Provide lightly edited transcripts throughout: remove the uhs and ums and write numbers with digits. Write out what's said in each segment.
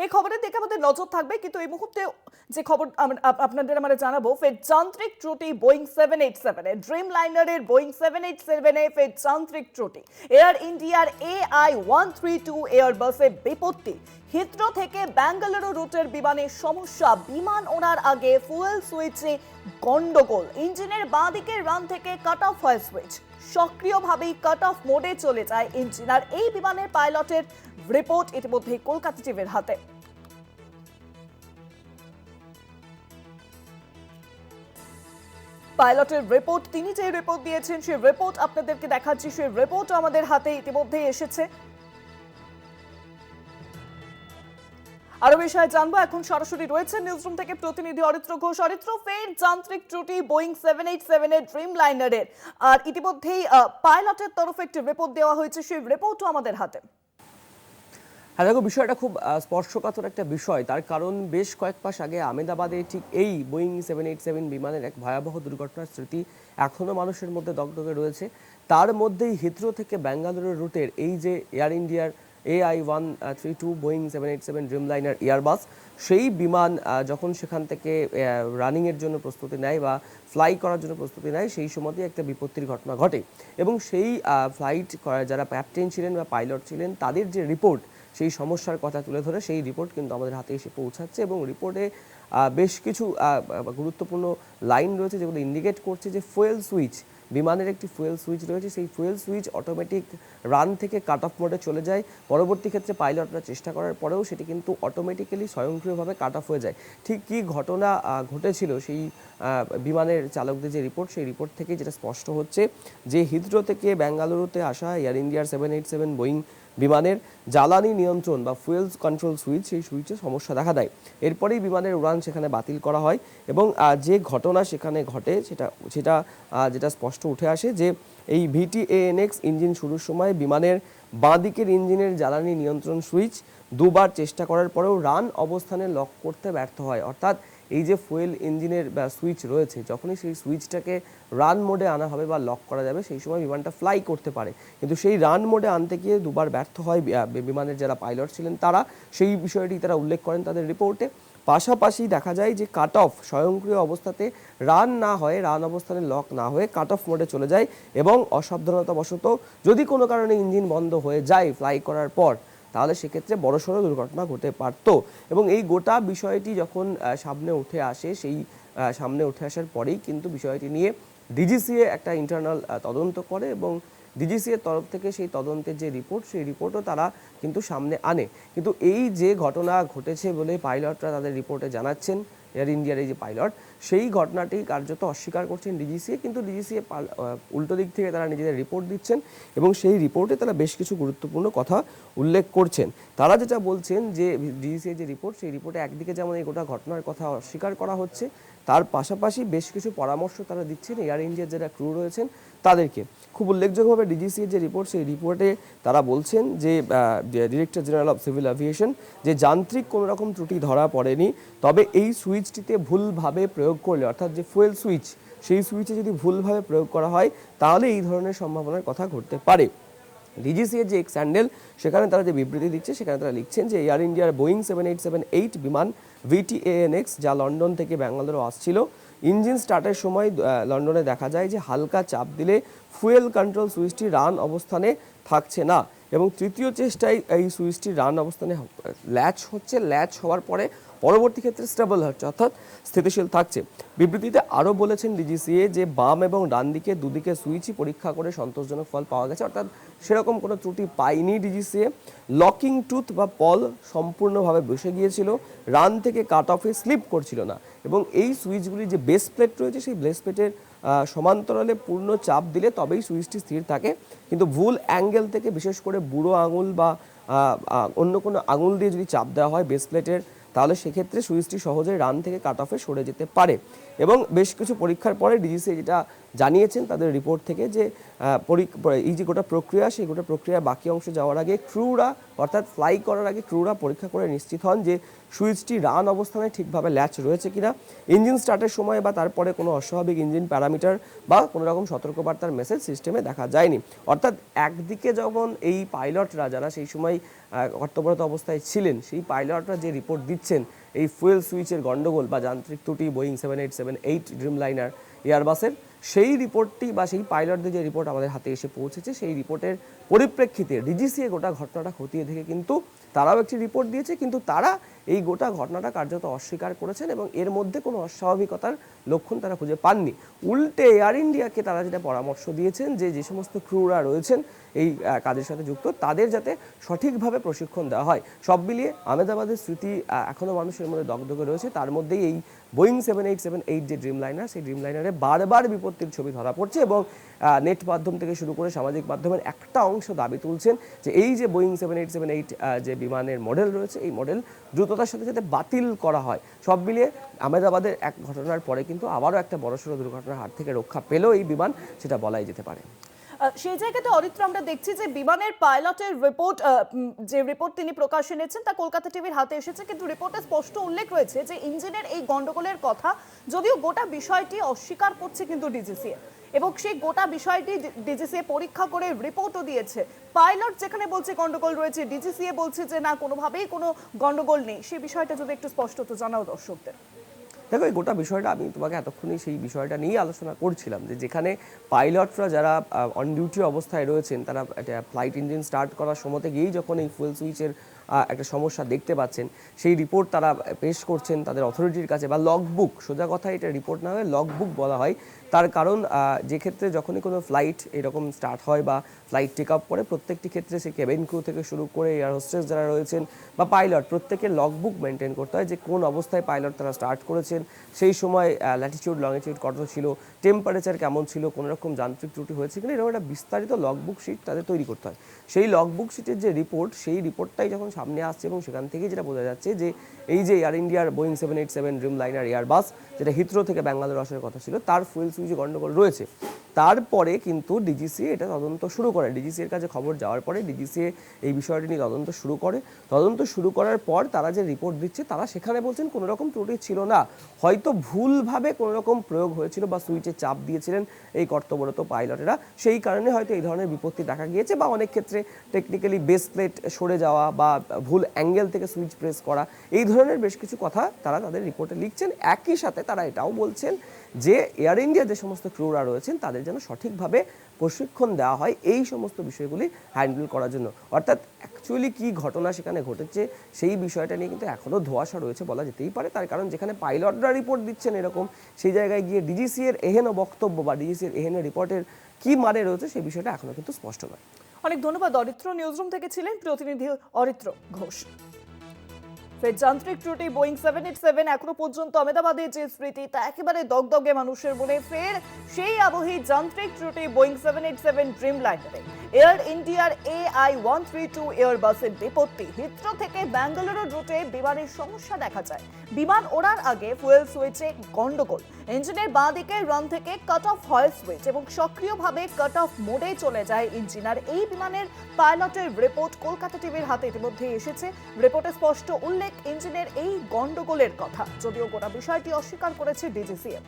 এই খবরের দিকে আমাদের নজর থাকবে, কিন্তু এই মুহূর্তে যে খবর আপনাদের আমরা জানাবো, ফের যান্ত্রিক ত্রুটি বোয়িং 787 এ, ড্রিম লাইনারের বোয়িং 787 এ ফের যান্ত্রিক ত্রুটি। এয়ার ইন্ডিয়ার AI-132 এয়ারবাসে বিপত্তি। হিথ্রো থেকে বেঙ্গালুরু রুটের বিমানের সমস্যা, বিমান ওড়ার আগে ফুয়েল সুইচে গন্ডগোল, ইঞ্জিনের বাঁ দিকের রান থেকে কাট অফ হয় সুইচ, সক্রিয়ভাবেই কাট অফ মোডে চলে যায় ইঞ্জিন। আর এই বিমানের পাইলটের রিপোর্ট ইতিমধ্যে কলকাতা টিভির হাতে। পাইলটের রিপোর্ট, তিনি যে রিপোর্ট দিয়েছেন সেই রিপোর্ট আপনাদেরকে দেখাচ্ছি। সেই রিপোর্ট আমাদের হাতে ইতিমধ্যে এসেছে। আরো বিষয়ে জানবো, এখন সরাসরি রয়েছে নিউজরুম থেকে প্রতিনিধি অরিত্র ঘোষ। অরিত্র, ফের যান্ত্রিক ত্রুটি বোয়িং 787 এর ড্রিম লাইনারের, আর ইতিমধ্যেই পাইলটের তরফে একটি রিপোর্ট দেওয়া হয়েছে, সেই রিপোর্টও আমাদের হাতে। হ্যাঁ দেখো, বিষয়টা খুব স্পর্শকাতর একটা বিষয়। তার কারণ বেশ কয়েক মাস আগে আহমেদাবাদে ঠিক এই বোয়িং 787 বিমানের এক ভয়াবহ দুর্ঘটনার স্মৃতি এখনও মানুষের মধ্যে দগদগে রয়েছে। তার মধ্যেই হিথ্রো থেকে বেঙ্গালুরু রুটের এই যে এয়ার ইন্ডিয়ার AI-132 বোয়িং 787 ড্রিমলাইনার এয়ারবাস, সেই বিমান যখন সেখান থেকে রানিংয়ের জন্য প্রস্তুতি নেয় বা ফ্লাই করার জন্য প্রস্তুতি নেয়, সেই সময়তেই একটা বিপত্তির ঘটনা ঘটে। এবং সেই ফ্লাইট যারা ক্যাপ্টেন ছিলেন বা পাইলট ছিলেন, তাদের যে রিপোর্ট, সেই সমস্যার কথা তুলে ধরে সেই রিপোর্ট কিন্তু আমাদের হাতে এসে পৌঁছাচ্ছে। এবং রিপোর্টে বেশ কিছু গুরুত্বপূর্ণ লাইন রয়েছে যেগুলো ইন্ডিকেট করছে যে ফুয়েল সুইচ, বিমানের একটি ফুয়েল সুইচ রয়েছে, সেই ফুয়েল সুইচ অটোমেটিক রান থেকে কাট অফ মোডে চলে যায়। পরবর্তী ক্ষেত্রে পাইলটরা চেষ্টা করার পরেও সেটি কিন্তু অটোমেটিক্যালি স্বয়ংক্রিয়ভাবে কাট অফ হয়ে যায়। ঠিক কী ঘটনা ঘটেছিল সেই বিমানের চালকদের যে রিপোর্ট, সেই রিপোর্ট থেকে যেটা স্পষ্ট হচ্ছে যে হিথ্রো থেকে বেঙ্গালুরুতে আসা এয়ার ইন্ডিয়ার 787 বোয়িং বিমানের জ্বালানি নিয়ন্ত্রণ বা ফুয়েল কন্ট্রোল সুইচ, সেই সুইচে সমস্যা দেখা দেয়। এরপরেই বিমানের উড়ান সেখানে বাতিল করা হয়। এবং যে ঘটনা সেখানে ঘটে যেটা স্পষ্ট উঠে আসে যে এই VTANX ইঞ্জিন শুরুর সময় বিমানের বাঁ দিকের ইঞ্জিনের জ্বালানি নিয়ন্ত্রণ সুইচ দুবার চেষ্টা করার পরেও রান অবস্থানে লক করতে ব্যর্থ হয়। অর্থাৎ এই যে ফুয়েল ইঞ্জিনের সুইচ রয়েছে, যখনই সেই সুইচটাকে রান মোডে আনা হবে বা লক করা যাবে, সেই সময় বিমানটা ফ্লাই করতে পারে। কিন্তু সেই রান মোডে আনতে গিয়ে দুবার ব্যর্থ হয় বিমানের যারা পাইলট ছিলেন তারা। সেই বিষয়টি তারা উল্লেখ করেন তাদের রিপোর্টে। পাশাপাশি দেখা যায় যে কাট অফ স্বয়ংক্রিয় অবস্থাতে রান না হয়ে, রান অবস্থানে লক না হয়ে কাট অফ মোডে চলে যায়। এবং অসাবধানতাবশত যদি কোনো কারণে ইঞ্জিন বন্ধ হয়ে যায় ফ্লাই করার পর, তাহলে সেক্ষেত্রে বড়সড় দুর্ঘটনা ঘটে পারত। এবং এই গোটা বিষয়টি যখন সামনে উঠে আসে, সেই সামনে উঠে আসার পরেই কিন্তু বিষয়টি নিয়ে DGCA একটা ইন্টারনাল তদন্ত করে। এবং DGCA তরফ থেকে সেই তদন্তের যে রিপোর্ট, সেই রিপোর্টও তারা কিন্তু সামনে আনে। কিন্তু এই যে ঘটনা ঘটেছে বলে পাইলটরা তাদের রিপোর্টে জানাচ্ছেন, এয়ার ইন্ডিয়ার এই যে পাইলট, সেই ঘটনাটি কার্যত অস্বীকার করছেন DGCA। কিন্তু DGCA উল্টো দিক থেকে তারা নিজেদের রিপোর্ট দিচ্ছেন এবং সেই রিপোর্টে তারা বেশ কিছু গুরুত্বপূর্ণ কথা উল্লেখ করছেন। তারা যেটা বলছেন যে DGCA যে রিপোর্ট, সেই রিপোর্টে একদিকে যেমন এই গোটা ঘটনার কথা অস্বীকার করা হচ্ছে, তার পাশাপাশি বেশ কিছু পরামর্শ তারা দিচ্ছেন এয়ার ইন্ডিয়ার যারা ক্রু রয়েছেন তাদেরকে। খুব উল্লেখযোগ্যভাবে DGCA যে রিপোর্ট, সেই রিপোর্টে তারা বলছেন যে director general of civil aviation, যে যান্ত্রিক কোনো রকম ত্রুটি ধরা পড়েনি, তবে এই সুইচটিতে ভুলভাবে প্রয়োগ করলে, অর্থাৎ যে ফুয়েল সুইচ, সেই সুইচে যদি ভুলভাবে প্রয়োগ করা হয় তাহলে এই ধরনের সম্ভাবনার কথা ঘটতে পারে। DGCA যে এক্স হ্যান্ডেল, সেখানে তারা যে বিবৃতি দিচ্ছে, সেখানে তারা লিখছেন যে এয়ার ইন্ডিয়ার বোয়িং 787-8 বিমান VTANX, যা লন্ডন থেকে বেঙ্গালুরু আসছিল, ইঞ্জিন স্টার্টের সময় লন্ডনে দেখা যায় যে হালকা চাপ দিলে ফুয়েল কন্ট্রোল সুইচটি রান অবস্থানে থাকছে না। এবং তৃতীয় চেষ্টায় এই সুইচটি রান অবস্থানে ল্যাচ হওয়ার পরে পরবর্তী ক্ষেত্রে স্টেবল হচ্ছে, অর্থাৎ স্থিতিশীল থাকছে। বিবৃতিতে আরও বলেছেন DGCA যে বাম এবং ডান দিকে দুদিকে সুইচই পরীক্ষা করে সন্তোষজনক ফল পাওয়া গেছে, অর্থাৎ সেরকম কোনো ত্রুটি পায়নি DGCA। লকিং টুথ বা পল সম্পূর্ণভাবে বসে গিয়েছিল, রান থেকে কাট অফে স্লিপ করছিল না। এবং এই সুইচগুলি যে বেস প্লেট রয়েছে, সেই বেস প্লেটের সমান্তরালে পূর্ণ চাপ দিলে তবেই সুইচটি স্থির থাকে। কিন্তু ভুল অ্যাঙ্গেল থেকে, বিশেষ করে বুড়ো আঙুল বা অন্য কোনো আঙুল দিয়ে যদি চাপ দেওয়া হয় বেস প্লেটের, তাহলে সেক্ষেত্রে সুইচটি সহজে রান থেকে কাট অফে সরে যেতে পারে। এবং বেশ কিছু পরীক্ষার পরে DGCA যেটা জানিয়েছেন তাদের রিপোর্ট থেকে যে এই যে গোটা প্রক্রিয়া, সেই গোটা প্রক্রিয়া বাকি অংশ যাওয়ার আগে ক্রুরা, অর্থাৎ ফ্লাই করার আগে ক্রুরা পরীক্ষা করে নিশ্চিত হন যে সুইচটি রান অবস্থানে ঠিকভাবে ল্যাচ রয়েছে কিনা, ইঞ্জিন স্টার্টের সময় বা তারপরে কোনো অস্বাভাবিক ইঞ্জিন প্যারামিটার বা কোনো রকম সতর্কবার্তার মেসেজ সিস্টেমে দেখা যায়নি। অর্থাৎ একদিকে যখন এই পাইলটরা, যারা সেই সময় কর্তব্যরত অবস্থায় ছিলেন, সেই পাইলটরা যে রিপোর্ট দিচ্ছেন এই ফুয়েল সুইচের গন্ডগোল বা যান্ত্রিক ত্রুটি বোয়িং 7878 ড্রিমলাইনার এয়ারবাসের, সেই রিপোর্টটি বা সেই পাইলটদের যে রিপোর্ট আমাদের হাতে এসে পৌঁছেছে, সেই রিপোর্টের পরিপ্রেক্ষিতে ডিজিসিএ গোটা ঘটনাটা খতিয়ে দেখে কিন্তু তারাও একটি রিপোর্ট দিয়েছে, কিন্তু তারা এই গোটা ঘটনাটা কার্যত অস্বীকার করেছেন এবং এর মধ্যে কোনো অস্বাভাবিকতার লক্ষণ তারা খুঁজে পাননি। উল্টে এয়ার ইন্ডিয়াকে তারা যেটা পরামর্শ দিয়েছেন যে সমস্ত ক্রুরা রয়েছেন এই কাজের সাথে যুক্ত, তাদের যাতে সঠিকভাবে প্রশিক্ষণ দেওয়া হয়। সব মিলিয়ে আহমেদাবাদের স্মৃতি এখনও মানুষের মধ্যে দগদগে রয়েছে। তার মধ্যেই এই বোয়িং 7878 যে ড্রিমলাইনার, সেই ড্রিমলাইনারে বারবার বিপত্তির ছবি ধরা পড়ছে এবং নেট মাধ্যম থেকে শুরু করে সামাজিক মাধ্যমের একটা অংশ দাবি তুলছেন যে এই যে বোয়িং 7878 যে বিমানের মডেল রয়েছে, এই মডেল দ্রুততার সাথে সাথে বাতিল করা হয়। সব মিলিয়ে আহমেদাবাদের এক ঘটনার পরে কিন্তু আবারও একটা বড়সড় দুর্ঘটনার হাত থেকে রক্ষা পেল এই বিমান, সেটা বলাই যেতে পারে। সেই জায়গাতে অরিত্র আমরা দেখছি যে বিমানের পাইলটের রিপোর্ট, যে রিপোর্ট তিনি প্রকাশ এনেছেন তা কলকাতা টিভির হাতে এসেছে, কিন্তু রিপোর্টে স্পষ্ট উল্লেখ রয়েছে যে ইঞ্জিনের এই গন্ডগোলের কথা, যদিও গোটা বিষয়টি অস্বীকার করছে কিন্তু ডিজিসিএ, এবং সেই গোটা বিষয়টি ডিজিসিএ পরীক্ষা করে রিপোর্টও দিয়েছে। পাইলট যেখানে বলছে গন্ডগোল রয়েছে, ডিজিসিএ বলছে যে না, কোনোভাবেই কোনো গন্ডগোল নেই। সেই বিষয়টা যদি একটু স্পষ্টত জানাও দর্শকদের। দেখো, এই গোটা বিষয়টা আমি তোমাকে এতক্ষণই সেই বিষয়টা নিয়ে আলোচনা করছিলাম যে যেখানে পাইলটরা যারা অন ডিউটি অবস্থায় রয়েছেন, তারা ফ্লাইট ইঞ্জিন স্টার্ট করার সময়তে গিয়েই যখন এই ফুয়েল সুইচের একটা সমস্যা দেখতে পাচ্ছেন, সেই রিপোর্ট তারা পেশ করছেন তাদের অথরিটির কাছে, বা লগবুক, সোজা কথা এটা রিপোর্ট না হয়ে লগবুক বলা হয়। তার কারণ যে ক্ষেত্রে যখনই কোনো ফ্লাইট এরকম স্টার্ট হয় বা ফ্লাইট টেক আপ করে, প্রত্যেকটি ক্ষেত্রে সে কেবিন ক্রু থেকে শুরু করে এয়ার হোস্টেস যারা রয়েছেন বা পাইলট, প্রত্যেকের লগবুক মেনটেন করতে হয় যে কোন অবস্থায় পাইলট তারা স্টার্ট করেছেন, সেই সময় ল্যাটিটিউড লংটিটিউড কত ছিল, টেম্পারেচার কেমন ছিল, কোনো রকম যান্ত্রিক ত্রুটি হয়েছে কিনা, এরকম একটা বিস্তারিত লগবুক শিট তাদের তৈরি করতে হয়। সেই লগবুক শিটের যে রিপোর্ট, সেই রিপোর্টটাই যখন সামনে আসছে এবং সেখান থেকেই যেটা বোঝা যাচ্ছে যে এই যে এয়ার ইন্ডিয়ার বোয়িং 787 ড্রিমলাইনার এয়ারবাস, যেটা হিথ্রো থেকে ব্যাঙ্গালোর আসার কথা ছিল, তার ফুয়েল সুইচে গন্ডগোল রয়েছে। তারপরে কিন্তু ডিজিসিএ এটা তদন্ত শুরু করে। ডিজিসিএর কাছে খবর যাওয়ার পরে ডিজিসিএ এই বিষয়টি নিয়ে তদন্ত শুরু করে। তদন্ত শুরু করার পর তারা যে রিপোর্ট দিচ্ছে, তারা সেখানে বলছেন কোনো রকম ত্রুটি ছিল না, হয়তো ভুলভাবে কোনো রকম প্রয়োগ হয়েছিল বা সুইচে চাপ দিয়েছিলেন এই কর্তব্যরত পাইলটেরা, সেই কারণে হয়তো এই ধরনের বিপত্তি দেখা গিয়েছে। বা অনেক ক্ষেত্রে টেকনিক্যালি বেস প্লেট সরে যাওয়া বা ভুল অ্যাঙ্গেল থেকে সুইচ প্রেস করা, এই ধরনের বেশ কিছু কথা তারা তাদের রিপোর্টে লিখছেন। একই সাথে তারা এটাও বলছেন যে এয়ার ইন্ডিয়া যে সমস্ত ক্রুরা রয়েছেন, তাদের যেন সঠিকভাবে প্রশিক্ষণ দেওয়া হয় এই সমস্ত বিষয়গুলি হ্যান্ডেল করার জন্য। অর্থাৎ অ্যাকচুয়ালি কী ঘটনা সেখানে ঘটেছে, সেই বিষয়টা নিয়ে কিন্তু এখনও ধোঁয়াশা রয়েছে বলা যেতেই পারে। তার কারণ যেখানে পাইলটরা রিপোর্ট দিচ্ছেন এরকম, সেই জায়গায় গিয়ে ডিজিসিএর এহেন বক্তব্য বা ডিজিসিএর এহেন রিপোর্টের কী মানে রয়েছে, সেই বিষয়টা এখনও কিন্তু স্পষ্ট নয়। অনেক ধন্যবাদ অরিত্র। নিউজরুম থেকে ছিলেন প্রতিনিধি অরিত্র ঘোষ। ফের যান্ত্রিক ত্রুটি বোয়িং 787, এখনো পর্যন্ত আহমেদাবাদের যে স্মৃতি তা একেবারে দগদগে মানুষের মনে। ফের সেই আবহে যান্ত্রিক ত্রুটি বোয়িং 787 ড্রিমলাইনারে। এয়ার ইন্ডিয়ার AI-132 এয়ারবাসের বিপত্তি। হিথ্রো থেকে ব্যাঙ্গালুরু রুটে বিমানের সমস্যা দেখা যায়। বিমান ওড়ার আগে ফুয়েল সুইচে গন্ডগোল। ইঞ্জিনের বাঁ দিকে রান থেকে কাট অফ হয় সুইচ এবং সক্রিয়ভাবে কাট অফ মোডে চলে যায় ইঞ্জিন। আর এই বিমানের পাইলটের রিপোর্ট কলকাতা টিভির হাতে ইতিমধ্যে এসেছে। রিপোর্টে স্পষ্ট উল্লেখ ইঞ্জিনের এই গন্ডগোলের কথা, যদিও গোটা বিষয়টি অস্বীকার করেছে ডিজিসিএ।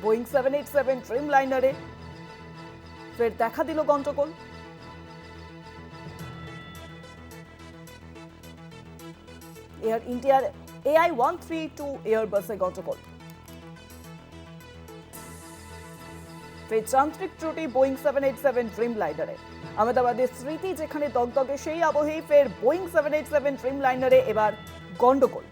বোয়িং 787 ড্রিমলাইনারে ফের দেখা দিল গন্ডগোল। এয়ার ইন্ডিয়ার AI-132 এয়ারবাসে গন্ডগোল। ফের যান্ত্রিক ত্রুটি বোয়িং 787 ড্রিমলাইনারে। আহমেদাবাদের স্মৃতি যেখানে দগদগে, সেই আবহেই ফের বোয়িং 787 ড্রিমলাইনারে এবার গন্ডগোল।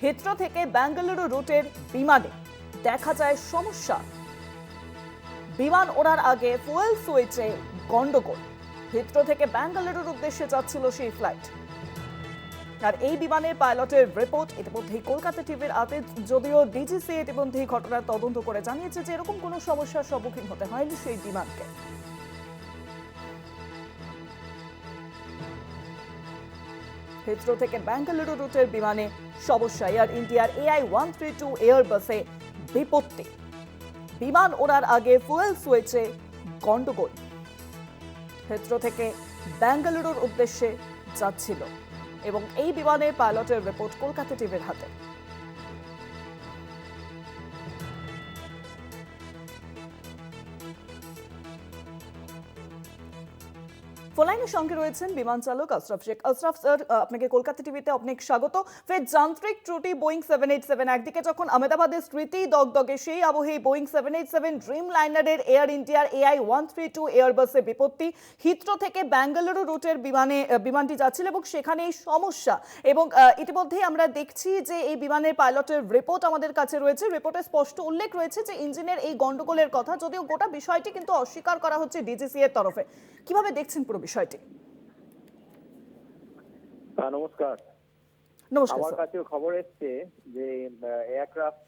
হিথ্রো থেকে বেঙ্গালুরু রুটের বিমানে দেখা যায় সমস্যা। বিমান ওড়ার আগে ফুয়েল সুইচে গন্ডগোল। হিথ্রো থেকে বেঙ্গালুরুর উদ্দেশ্যে যাচ্ছিল সেই ফ্লাইট। আর এই বিমানের পাইলটের রিপোর্ট ইতিমধ্যেই কলকাতা টিভির হাতে, যদিও ডিজিসিএ ইতিমধ্যেই ঘটনার তদন্ত করে জানিয়েছে যে এরকম কোনো সমস্যার সম্মুখীন হতে হয়নি সেই বিমানকে। হিথ্রো থেকে বেঙ্গালুরু রুটের বিমানে সমস্যা। এয়ার ইন্ডিয়ার AI-132 এয়ারবাসে বিপত্তি। বিমান ওড়ার আগে ফুয়েল সুইচে গন্ডগোল। হিথ্রো থেকে বেঙ্গালুরুর উদ্দেশ্যে যাচ্ছিল এবং এই বিমানের পাইলটের রিপোর্ট কলকাতা টিভির হাতে। ফোনলাইনের সঙ্গে রয়েছেন বিমান চালক আশরাফ শেখ। আশরাফ স্যার, আপনাকে কলকাতা টিভিতে অনেক স্বাগত। ফের যান্ত্রিক ত্রুটি বোয়িং 787। একদিকে যখন আহমেদাবাদের স্মৃতি দগদগে, সেই আবহে বোয়িং 787 ড্রিম লাইনারের এয়ার ইন্ডিয়ার AI-132 এয়ারবাসে বিপত্তি। হিথ্রো থেকে বেঙ্গালুরু রুটের বিমানটি যাচ্ছিল এবং সেখানেই সমস্যা। এবং ইতিমধ্যেই আমরা দেখছি যে এই বিমানের পাইলটের রিপোর্ট আমাদের কাছে রয়েছে। রিপোর্টে স্পষ্ট উল্লেখ রয়েছে যে ইঞ্জিনের এই গন্ডগোলের কথা, যদিও গোটা বিষয়টি কিন্তু অস্বীকার করা হচ্ছে ডিজিসি এর তরফে। কিভাবে দেখছেন পুরো বিষয়টি? নমস্কার। নমস্কার আমার স্যার। কাছে খবর এসছে যে এয়ারক্রাফট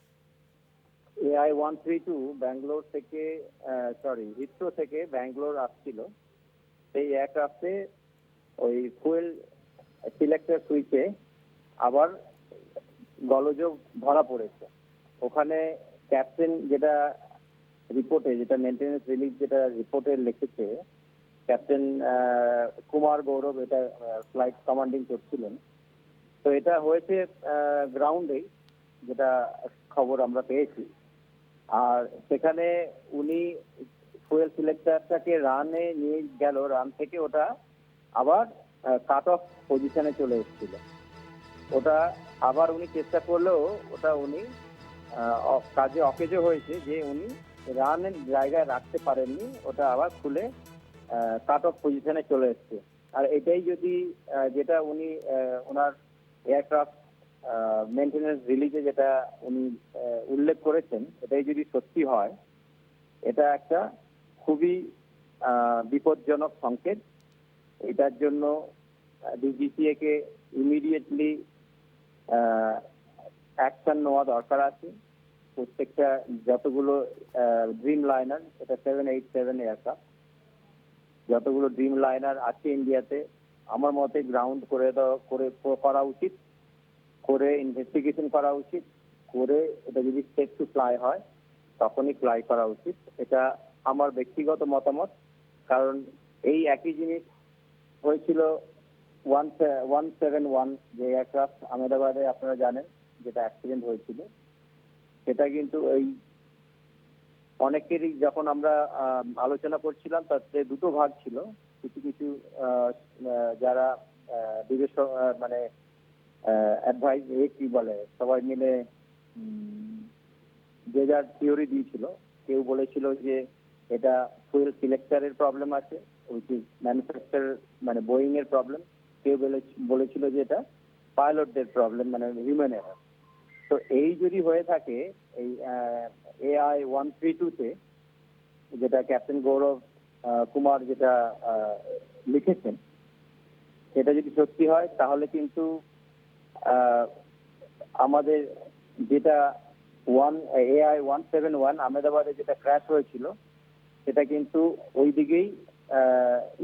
AI-132 ব্যাঙ্গালোর থেকে হিথ্রো থেকে ব্যাঙ্গালোর আসছিল। সেই এয়ারক্রাফটে ওই ফুয়েল সিলেক্টর সুইচে আবার গোলযোগ ধরা পড়েছে। ওখানে ক্যাপ্টেন যেটা মেনটেন্যান্স রিলিজ যেটা রিপোর্টে লিখেছে, ক্যাপ্টেন কুমার গৌরব এটা ফ্লাইট কমান্ডিং করছিলেন। তো এটা হয়েছে গ্রাউন্ডে, যেটা খবর আমরা পেয়েছি। আর সেখানে উনি ফুয়েল সিলেক্টরটাকে রানে নিয়ে গেল, রান থেকে ওটা আবার কাট অফ পজিশনে চলে এসেছিল। ওটা আবার উনি চেষ্টা করলেও ওটা উনি কাজে অকেজো হয়েছে যে উনি রানের জায়গায় রাখতে পারেননি, ওটা আবার খুলে কাট অফ পজিশনে চলে এসছে। আর এটাই যদি যেটা উনি ওনার এয়ারক্রাফট মেনটেন্যান্স রিলিজে যেটা উনি উল্লেখ করেছেন, এটাই যদি সত্যি হয়, এটা একটা খুবই বিপজ্জনক সংকেত। এটার জন্য ডিজিসিএ কে ইমিডিয়েটলি অ্যাকশন নেওয়া দরকার আছে। প্রত্যেকটা যতগুলো ড্রিম লাইনার, এটা 787 এয়ারক্রাফট, যতগুলো ড্রিম লাইনার আছে ইন্ডিয়াতে, আমার মতে গ্রাউন্ড করা উচিত, করে ইনভেস্টিগেশন করা উচিত, করে এটা যদি সেফ টু ফ্লাই হয় তখনই ফ্লাই করা উচিত। এটা আমার ব্যক্তিগত মতামত। কারণ এই একই জিনিস হয়েছিল 171 যে এয়ারক্রাফট আহমেদাবাদে, আপনারা জানেন, যেটা অ্যাক্সিডেন্ট হয়েছিল। সেটা কিন্তু এই অনেকেরই যখন আমরা আলোচনা করছিলাম, তাতে দুটো ভাগ ছিল। কিছু কিছু যারা মানে অ্যাডভাইস কি বলে, সবাই মিলে যে যার থিওরি দিয়েছিল। কেউ বলেছিল যে এটা ফুয়েল সিলেক্টরের প্রবলেম আছে, উইচ ইজ ম্যানুফ্যাকচারার মানে বোয়িং এর প্রবলেম। কেউ বলেছিল যে এটা পাইলটদের প্রবলেম, মানে হিউম্যান এরার। তো এই যদি হয়ে থাকে এই AI-132 তে, যেটা ক্যাপ্টেন গৌরব কুমার যেটা লিখেছেন, সেটা যদি সত্যি হয় তাহলে কিন্তু আমাদের যেটা AI-171 আহমেদাবাদে যেটা ক্র্যাশ হয়েছিল, সেটা কিন্তু ওই দিকেই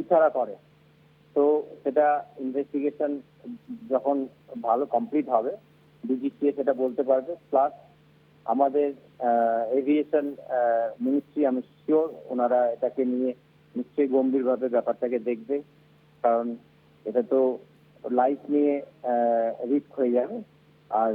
ইশারা করে। তো সেটা ইনভেস্টিগেশন যখন ভালো কমপ্লিট হবে, ডিজিসিএ সেটা বলতে পারবে। প্লাস আমাদের এভিয়েশন মিনিস্ট্রি, আমি শিওর ওনারা এটাকে নিয়ে নিশ্চয়ই গম্ভীরভাবে ব্যাপারটাকে দেখবে। কারণ এটা তো লাইফ নিয়ে রিস্ক হয়ে যাবে। আর